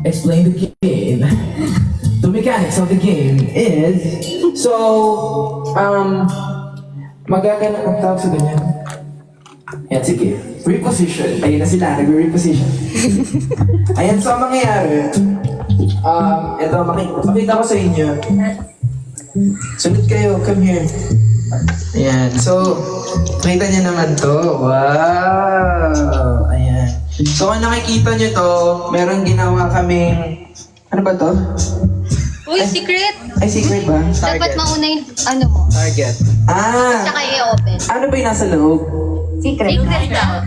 explain the game. The mechanics of the game is... So, magagana ang tawag sa ganyan. Yan, sige. Reposition. Ayan na sila, nag-reposition. Ayan, so ang mangyayari, ito, makita ko sa inyo. Sunod kayo, come here. Ayan, so, nakita niyo naman to. Wow! Ayan. So, kung nakikita niyo to, meron ginawa kaming, ano ba to? Uy, secret! Ay, secret ba? Dapat mauna yung ano mo. Target. Tsaka i-open. Ano ba yung nasa loob? Secret daw.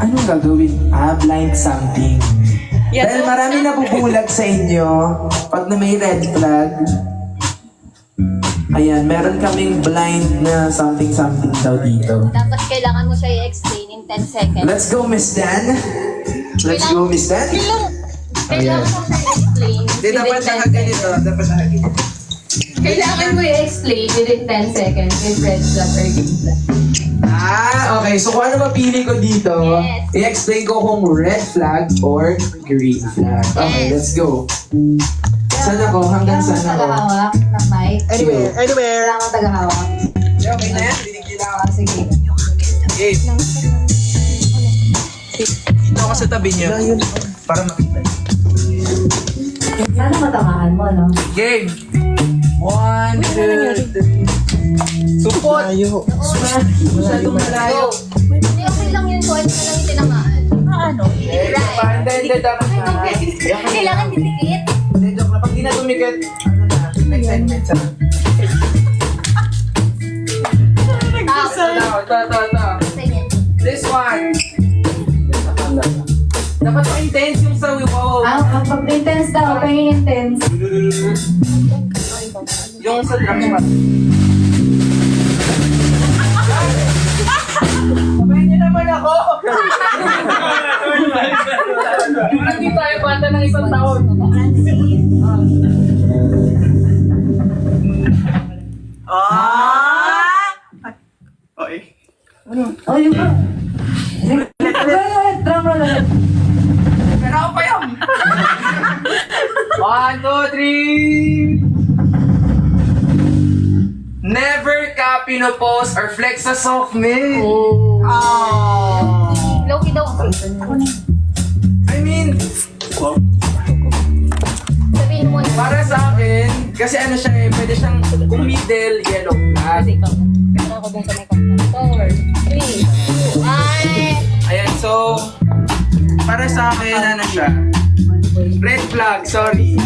Anong gagawin? Blind something. Dahil marami nabubulag sa inyo pag na may red flag. Ayan, meron kaming blind na something daw dito. Dapat kailangan mo siya i-explain in 10 seconds. Let's go, Miss Dan. Let's go, Miss Dan. Kailangan mo siya i-explain. Hindi, dapat nakaganito. Dapat nakaganito. Kailangan mo i-explain within 10 seconds if red flag or green flag. Okay. So kung ano mapili ko dito, Yes. i-explain ko kung red flag or green flag. Okay, Yes. let's go. Saan ako? Hanggang saan ako? Tagahawak ng mic. Anywhere. Kailangan mo tagahawak. Okay na yan. Binigyan ako. Sige. Okay. Dito ako sa tabi niya. Para makita. Sana matamahan mo, no? Game! 1, 2, 3. Support! Masyadong malayo. Hindi, okay lang yun. Kung ano na lang yung tinamaan. Ano? Right. Hindi, dapat na. Kailangan didikit. Hindi, joke na. Pag di na tumikit, ano na, next segment sa... Ito. Sige. This one. Dapat pa-intense yung sa wow. Pag intense daw, pahing intense. Yung sa drum shot. Sabayin niyo naman ako! Hindi tayo bata ng isang taon. Oh, yun ba? Drum roll ulit. Pero ako pa yun! 1, 2, 3. Never ka pinopost or flex sa soft milk. Loki daw. I mean, Sabihin mo na. para sa akin, kasi ano siya pwede siyang kung middle, yellow flag. Para ako dun sa may kanta. 4, 3, 2, 1. Ayan, so, para sa akin, ano siya? Red flag, sorry.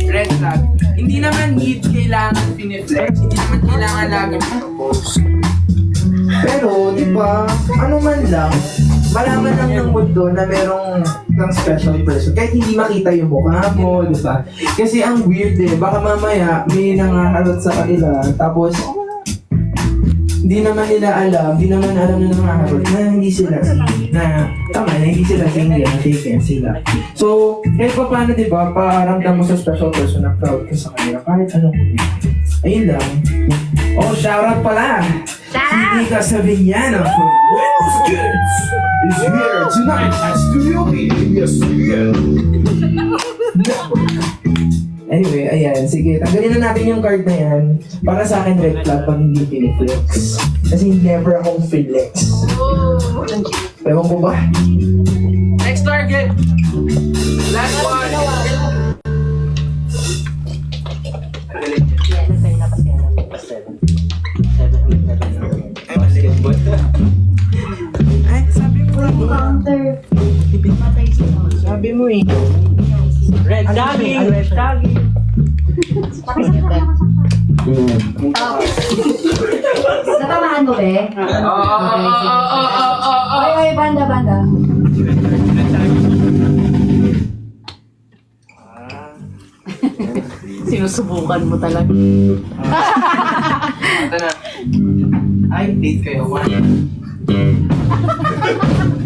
Red flag. Hindi naman kailangan piniflex. Hindi naman kailangan lagi pinopost. Pero, di ba, ano man lang, malaman lang ng mundo na merong kang special person. Kahit hindi makita yung mukha mo, di ba? Kasi ang weird baka mamaya may nangaharot sa kanila, tapos hindi naman alam na nangaharot na hindi sila hindi sila single, taken sila. So, kahit pa paano, di ba, paramdam mo sa special person na proud ka sa kanila, kahit anong ayun lang. Oh, shoutout pala! Hindi ka Savignano from Buenos Kids is here tonight at Studio B. Yes, Anyway, ayan. Sige, tanggalin na natin yung card na yan. Para sa akin, red flag pag hindi piniflex. Kasi never akong flex. Ewan ko ba? Next target! Last one! Ay, sabi mo. Counter. Sabi mo eh. Red tagging! Red tagging! Natamaan mo, be? Ay, banda. Sinusubukan mo talaga. Ito na. Ay, date kayo.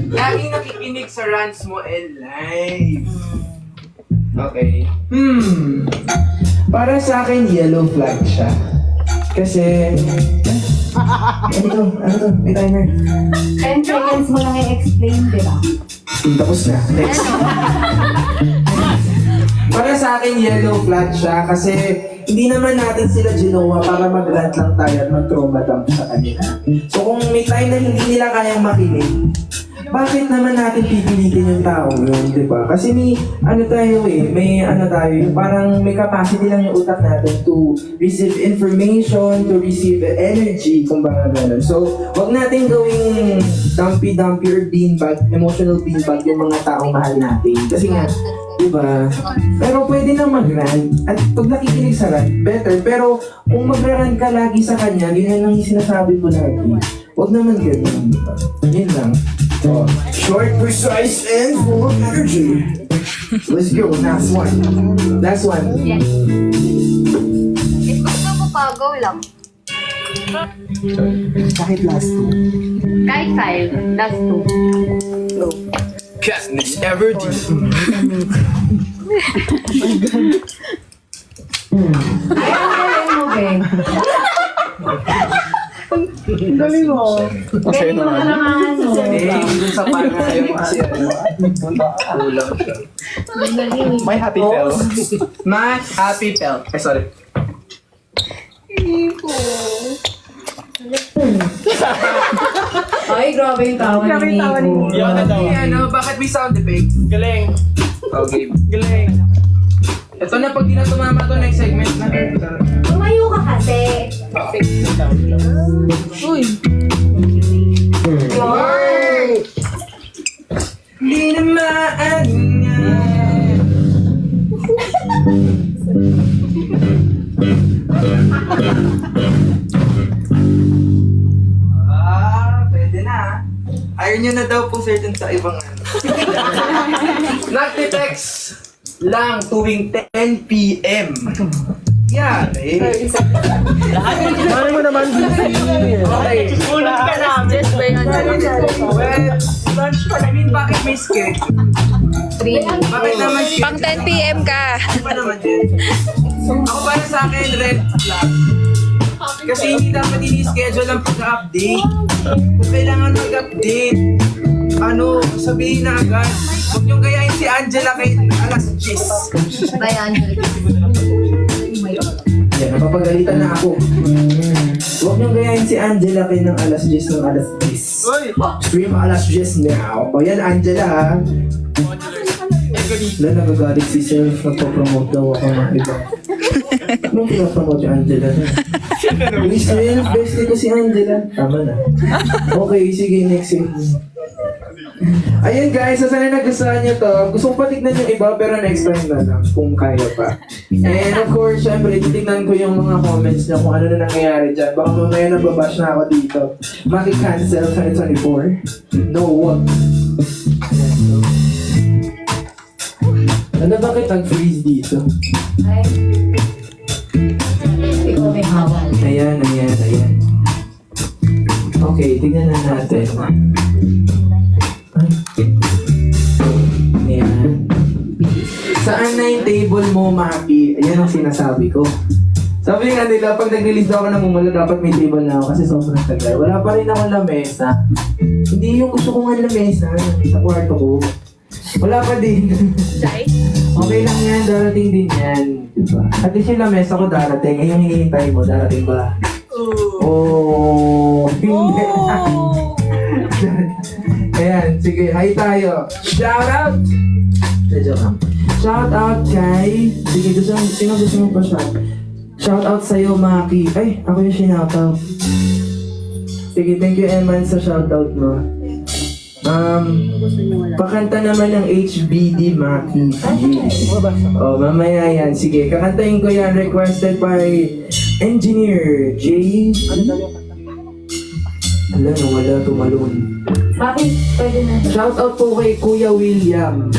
Laging nakikinig sa rants mo live. Okay. Para sa akin, yellow flag siya. Kasi... Ano to? May timer. 10 seconds mo lang i-explain, di ba? Tapos na. Next. naman yellow flag siya kasi hindi naman natin sila ginawa para mag-rant lang tayo at mag-trauma dump sa kanila. So kung may time na hindi nila kayang makinig, bakit naman natin pipilitin yung tao yun, di ba? Kasi may tayo, parang may capacity lang yung utak natin to receive information, to receive energy, kumbaga gano'n. So, wag natin gawing dumpy or beanbag, emotional beanbag yung mga taong mahal natin. Kasi nga, di ba? Pero pwede na mag-rant. At pag nakikinig sa rant, better. Pero kung mag-rant ka lagi sa kanya, yun lang yung sinasabi ko lagi. Wag naman ganyan, di ba? Yun lang. So, short, precise, and full of energy. Let's go, last one. Last one. Yes. If gusto mo pa, go lang. Kahit last two. Kahit 5, last 2. Go. Katniss Everdeen. Ayaw mo, Ben. Galing mo. Galing mo ka naman. Dun sa parang ayaw kasi kulang siya. May happy fell. My happy felt. Sorry. Ay, grabe yung tawa ni Nico. Yun na daw. Bakit may sound effect? Galing. Okay. Galing. Ito na, pag di na tumama to next segment na. Tumayo ka kasi. Uy. Di na maangan. Pwede na. Ayaw nyo na daw po certain sa ibang ano. Nagtitext lang tuwing 10 p.m. Yeah, eh. Mali mo naman Okay. Ulat ka namin. Well, I mean, bakit may schedule? 3. Bakit naman schedule? Pang 10 p.m. ka. Ano ba naman yun? Ako para sa akin, red flag. Kasi hindi dapat ini-schedule ang pag-update. Kung kailangan mag-update, sabihin na agad. Huwag niyong gayahin si Angela kay alas 10. Bayan. Yan, napapagalitan na ako. Huwag niyong gayahin si Angela kay ng alas 10 ng alas 10. Stream alas 10 now. O yan, Angela ha. Wala, nagagalit si Sir. Nagpo-promote daw ako ng iba. Anong pinapromote si Angela na? Israel, bestie ko si Angela. Tama na. Okay, sige, next segment. Ayun guys, sa sana nagustuhan nyo to. Gusto kong patignan yung iba pero next time na lang kung kaya pa. And of course, syempre, titignan ko yung mga comments nyo kung ano na nangyayari dyan. Baka mamaya nababash na ako dito. Maki-cancel 2024. No, wag. Ano bakit nag-freeze dito? Ay. Ikaw may hawal. Ayan. Okay, tignan na natin. Ayan. Saan na yung table mo, Maki? Ayan ang sinasabi ko. Sabi nga nila, pag nag-release daw ako ng Mumula, dapat may table na ako kasi sobrang tagal. Wala pa rin ako lamesa. Hindi yung gusto kong lamesa sa kwarto ko. Wala pa din. Okay lang yan, darating din yan. Diba? At least yung lamesa ko darating. Eh, yung hinihintay mo, darating ba? Oh! Hindi. Ayan, sige, hi tayo. Shout out! Shout out kay... Sige, sino gusto mo pa shout? Shout out sa'yo, Maki. Ay, ako yung shout out. Sige, thank you, Eman, sa shout out mo. Pakanta naman ng HBD, Maki. Oh, mamaya yan. Sige, kakantahin ko yan. Requested by Engineer J. Wala tumalon. Bakit? Pwede na. Shout out po kay Kuya William.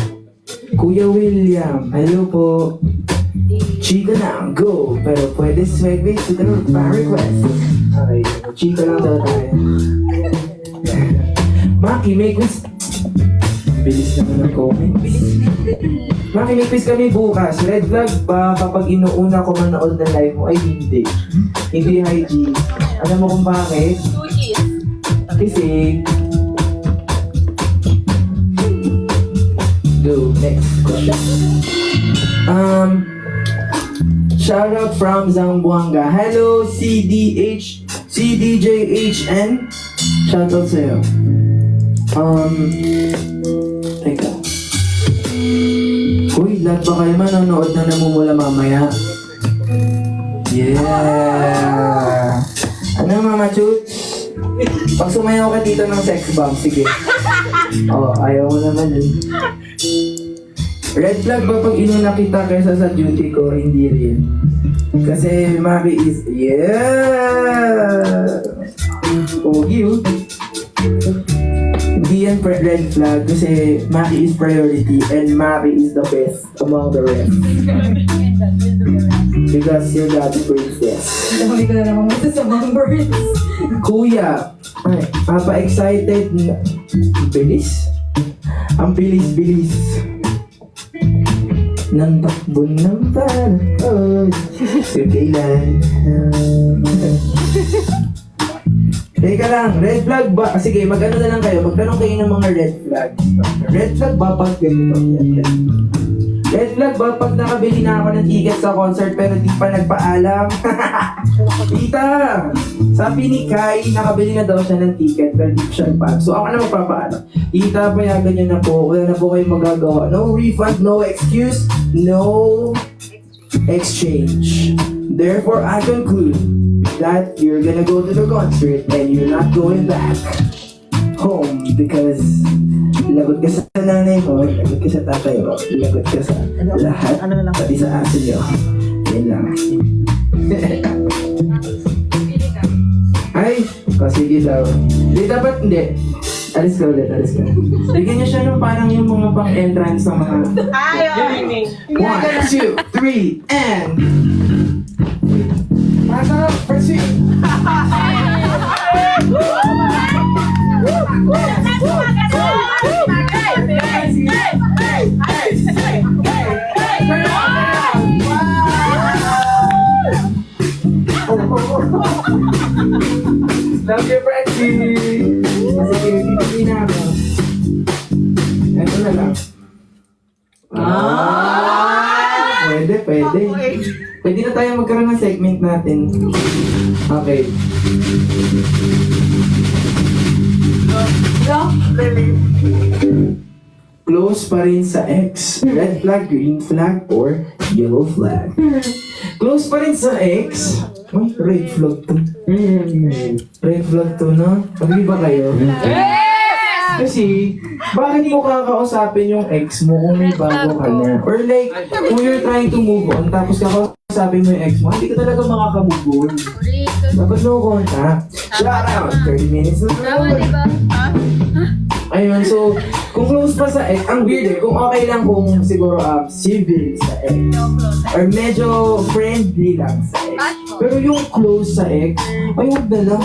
Kuya William, hello po. Chika na, go! Pero pwede segue to the request. Okay, chika lang daw tayo. Maki, may quiz. Bilis naman ng comment. Maki, may quiz kami bukas. Red flag ba kapag inuuna ko manood na live mo? Ay, hindi. Hindi hygiene. Alam mo kung bakit? Kasi... Go, next question. Shoutout from Zamboanga. Hello, CDJHN. Shoutout sa'yo. Teka. Uy, lahat ba kayo manonood na namumula mamaya? Yeah! Ano, Mama Chuts? Pag sumayaw ka dito ng sex bomb, sige. Oh, ayaw mo naman yun. Red flag ba pag inuna kita kaysa sa duty ko? Hindi rin. Kasi Maki is... Yeah! Pogi yun. Hindi yan red flag kasi Maki is priority and Maki is the best among the rest. Because you're God's princess. Dami ko na naman masasamang words. Kuya, ay, papa-excited na... Bilis? Ang bilis-bilis ng takbo ng panahon. So kailan? Teka lang, red flag ba? Sige, mag-ano na lang kayo. Magtanong kayo ng mga red flag. Red flag ba pag ganito? Yan. Red flag ba pag nakabili na ako ng ticket sa concert pero di pa nagpaalam? Tita! Sabi ni Kai, nakabili na daw siya ng ticket pero di pa siya nagpaalam. So ako na magpapaalam. Tita, payagan niyo na po. Wala na po kayong magagawa. No refund, no excuse, no exchange. Therefore, I conclude that you're gonna go to the concert and you're not going back home because lagot ka sa nanay mo, lagot ka sa tatay mo, lagot ka sa lahat, pati sa aso niyo. Yan lang. Ay, sige daw. Hindi, dapat hindi. Alis ka ulit, alis ka. Bigyan niyo siya ng parang yung mga pang-entrance sa mga... 1, 2, 3, and... Pasok! Proceed! Love you, Frankie! Sige, pipili na ako. Ito na lang. Pwede, pwede. Pwede na tayo magkaroon ng segment natin. Okay. Close pa rin sa X. Red flag, green flag, or yellow flag. Close pa rin sa X. Ay, red flag to. Red flag to, no? Pag ba kayo? Kasi, bakit mo kakausapin yung ex mo kung may bago ka na? Or like, kung you're trying to move on, tapos kakausapin mo yung ex mo, hindi ka talaga makaka-move on. Dapat no contact. Shout out! 30 minutes na. Tama, diba? Ayun, so, kung close pa sa ex, ang weird eh, kung okay lang kung siguro civil sa ex, or medyo friendly lang sa ex. Pero yung close sa ex, ay huwag na lang.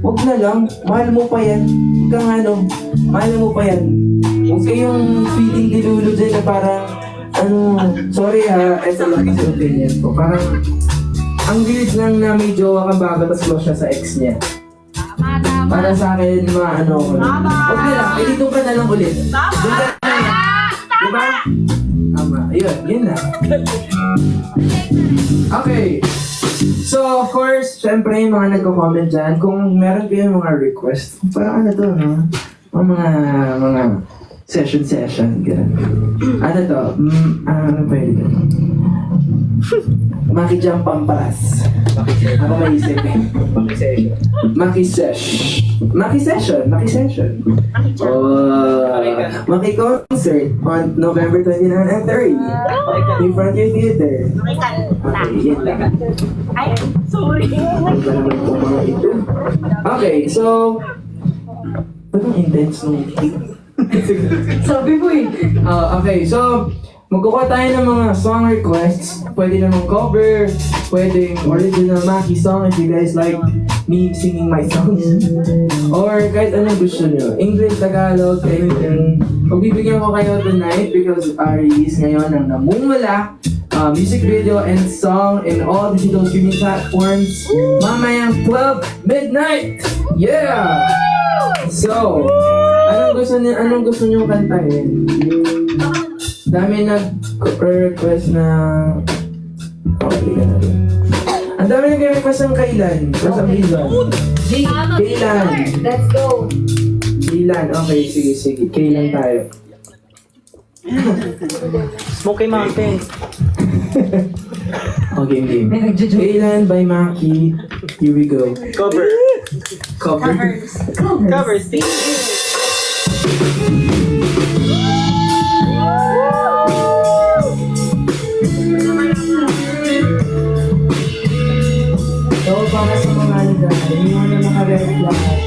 Huwag na lang, mahal mo pa yan. Huwag kang ano, mahal mo pa yan. Huwag kayong feeling dilulu dyan na parang, sorry ha, ito lang kasi opinion ko. Parang, ang weird lang na may jowa kang bago tapos close siya sa ex niya. Para sa akin, maano ko lang. Huwag na lang, dito ka na lang ulit. Doon ka na lang. Diba? Tama, yun na. Okay. So, of course, syempre yung mga nagko-comment dyan, kung meron kayong mga request, parang ano to, no? Mga session, gano'n. Ano to? Ano pwede to? Maki-jump pamparas. Ako maisip eh. Maki-session. Maki-concert on November 29 and 30 in Frontier Theater. Okay, yun lang. Ay, sorry. Okay, so... Parang intense nung... Sabi mo eh. Okay, so... Magkukuha tayo ng mga song requests. Pwede namang cover, pwedeng original Maki song if you guys like me singing my songs. Or kahit anong gusto nyo. English, Tagalog, anything. Pagbibigyan ko kayo tonight because release ngayon ng Namumula music video and song in all digital streaming platforms. Mamayang 12 midnight! Yeah! So, anong gusto nyo kantahin? Dami nag-request na balik ka na rin. Ang dami nang request ng kailan. For some reason. Kailan. Let's go. Kailan. Okay, sige. Kailan tayo. Smoky Mountain. Okay, game. Kailan by Maki. Here we go. Cover. Cover, Steve. So, para sa mga nagdaan, yung mga naka-red lahat.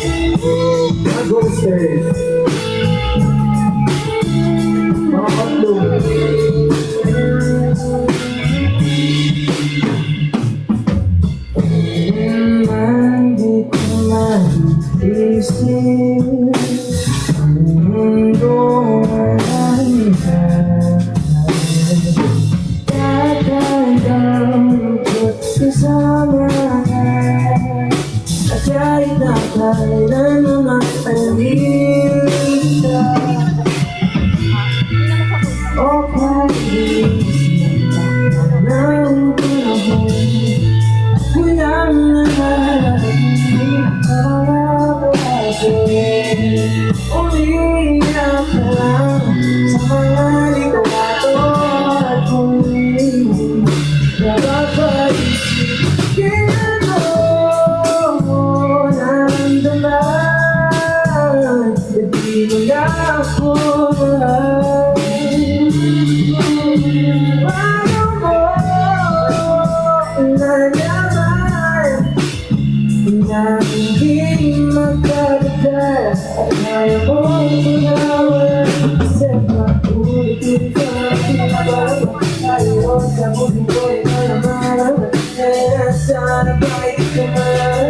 Mga ghosters. Mga katlong. Hindi ko maisip ang mundo ay tatandang kasama at kahit na kailan naman pamilya o kahit ng panahon walang naharating ang atin umiiyak ka lang sa mga likwato at kung napapaisip kailan mo naramdaman na di mo na ako mahal. Paano mo nalaman na hindi magkabigay at kaya mong tumawan sa paulit-ulit ka pinababa ayaw sa mundo ko'y malaman kaya sana ba'y di ka man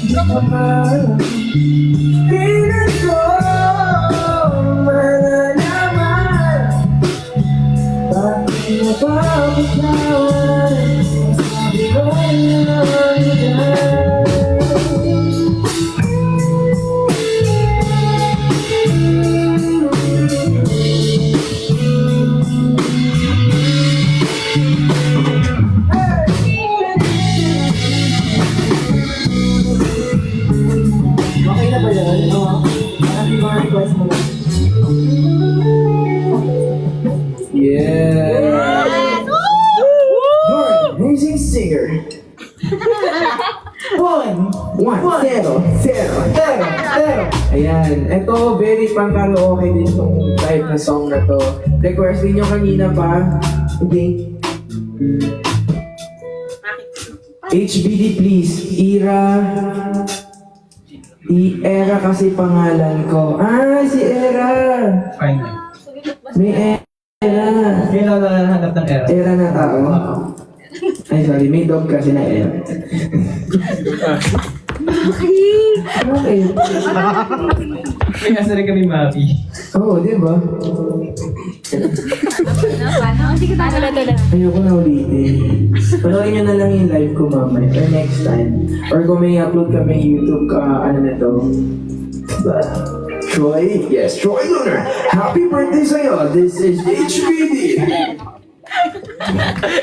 di ka man kailan ko malalaman bakit napapatawan sabi ko'y nalalaman. Okay na ba yan? Oo. Marami mga request mo lang. Yeah! You're an amazing singer. 1-0. Ayan. Ito, very pang-karaoke din itong type na song na to. Request din nyo kanina pa. Hindi. HBD please. Era kasi pangalan ko. Ah, si Era! Fine. May Era. Kailan na hanap ng era? Era na tao. Ay, sorry. May dog kasi na Era. Okay. May asa rin kami Mapi. Oo, di ba? Ayoko na ulitin. Panoorin nyo na lang yung live ko mamaya or next time. Or kung may upload kami YouTube ano na to. Troy? Yes, Troy Lunar. Happy birthday sa'yo. This is HBD.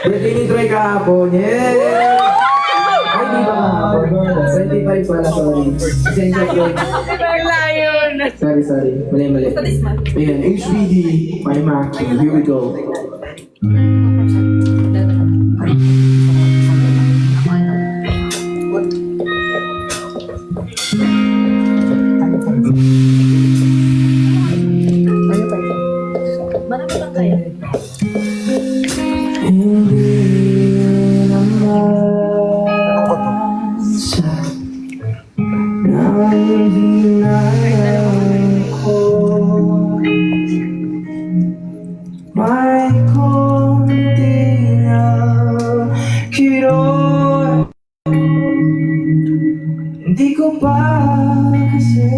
Birthday ni Troy kahapon. Yeah! Ay, di ba kahapon? 25 pala, sorry. Pasensya ko. Sorry. Mali. Ayan, HBD. My Maki. Here we go. Hindi naman siya nang hinayang ko. May konti na kirot. Hindi ko pa kasi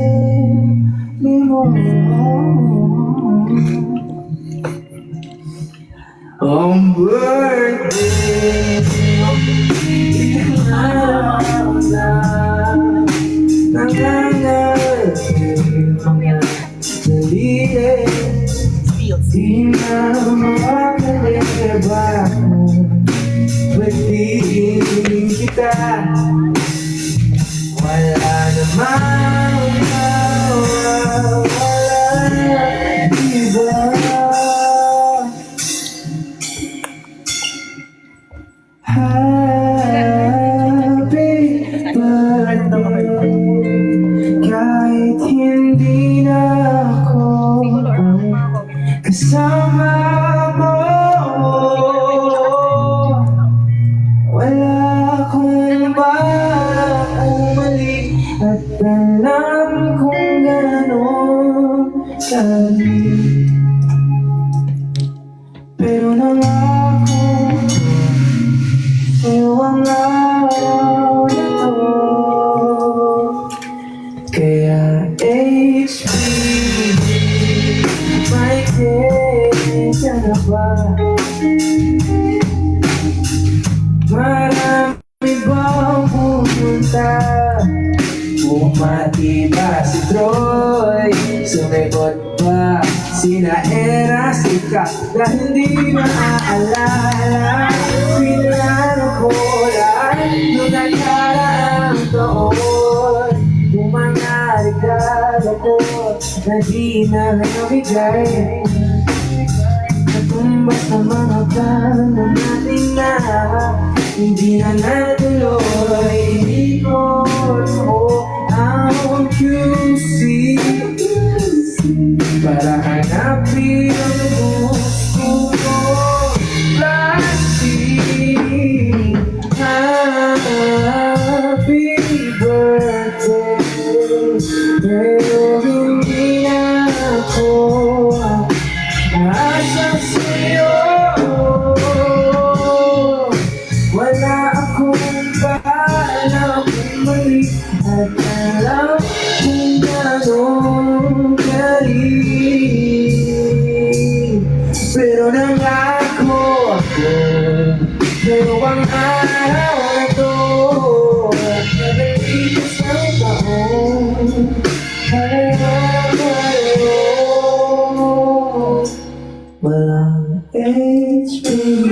limon. Ang birthday di na makakalibak mo. Pwede kita. Wala namang mawawala, iba. Happy birthday. Kahit hindi na ako kasama mo, wala akong balak umalik at alam kung gano'n sabi. Pero nangako sa'yo ang araw na to, kaya HPV, may kaya na ba? Marami bang pumunta? Bumati ba si Troy? Sumigot ba sina Eras, Ika? Dahil hindi maaalala, pinano ko lang nung nagkaraang taon. Kung mga regalo ko na di na nabigay, natumbas na mga plano natin na hindi na natuloy. Hindi ko ang QC para hanapin ang gusto ko. Plastic, happy birthday. Pero hindi na ako asa sa'yo. Wala akong balak bumalik at alam kung gano'n galing. Pero nangako ako dalawang araw na to at nabalitas ng taon. Walang HPV.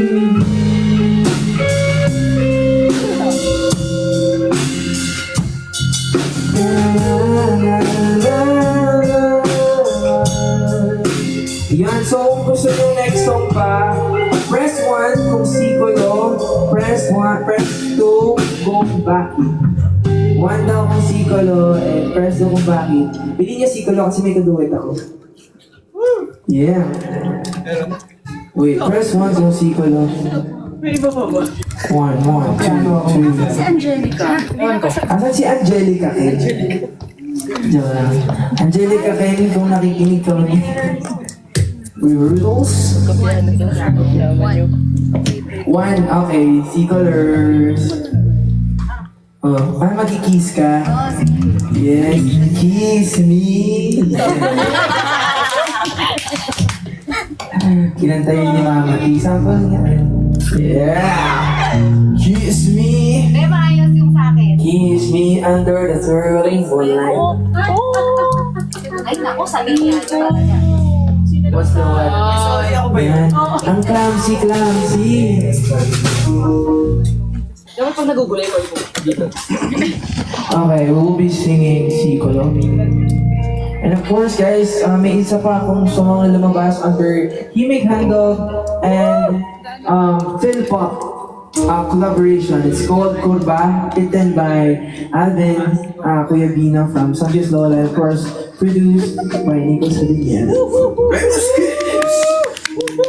Yan, so kung gusto nyo next song pa, press 1 kung sikolo, press 1, press 2 kung bakit. 1 daw kung sikolo, and press 2 kung bakit. Pili niya sikolo kasi may kaduwit ako. Yeah. Wait, press 1 kung sikolo. May iba pa ba? 1, 1, 2, 2. Si Angelica. Asan si Angelica Ken? Diyan lang. Angelica Ken, kung nakikinig ka rin. Rules? 1, okay. See colors. Oh, paano mag-kiss ka? Yes, kiss me. Kinantayin ni Mama. Sample niya. Yeah! Kiss me. May maayos yung sa akin. Kiss me under the swirling moonlight. Ay, naku, sabi niya. What's the what? Sorry, ako ba yun? Yan. Ang clumsy. Dapat pag nagugulay ko dito. Okay, we'll be singing Sikolo. And of course, guys, may isa pa akong gusto mga lumabas under Himig Handog and Philpop collaboration. It's called Kurba, written by Alvin Kuya Bina from Sanjus Lola, and of course, produced by Nico Sabinian.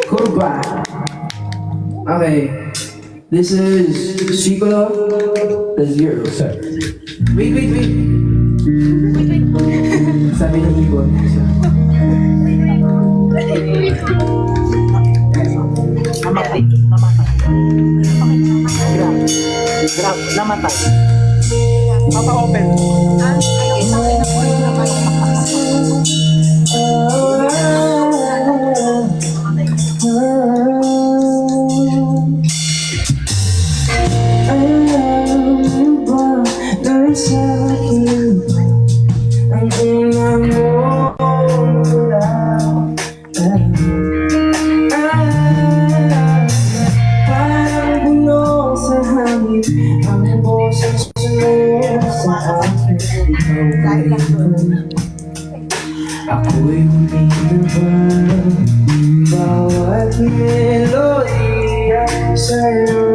Kurba. Okay, this is Sikolo. That's yours. Wait. Sabi ng ibon. Namatay. Grab. Namatay. Papa-open. Parang bulong sa hangin ang Ako'y huli na ba? Bawat melody ay sa'yo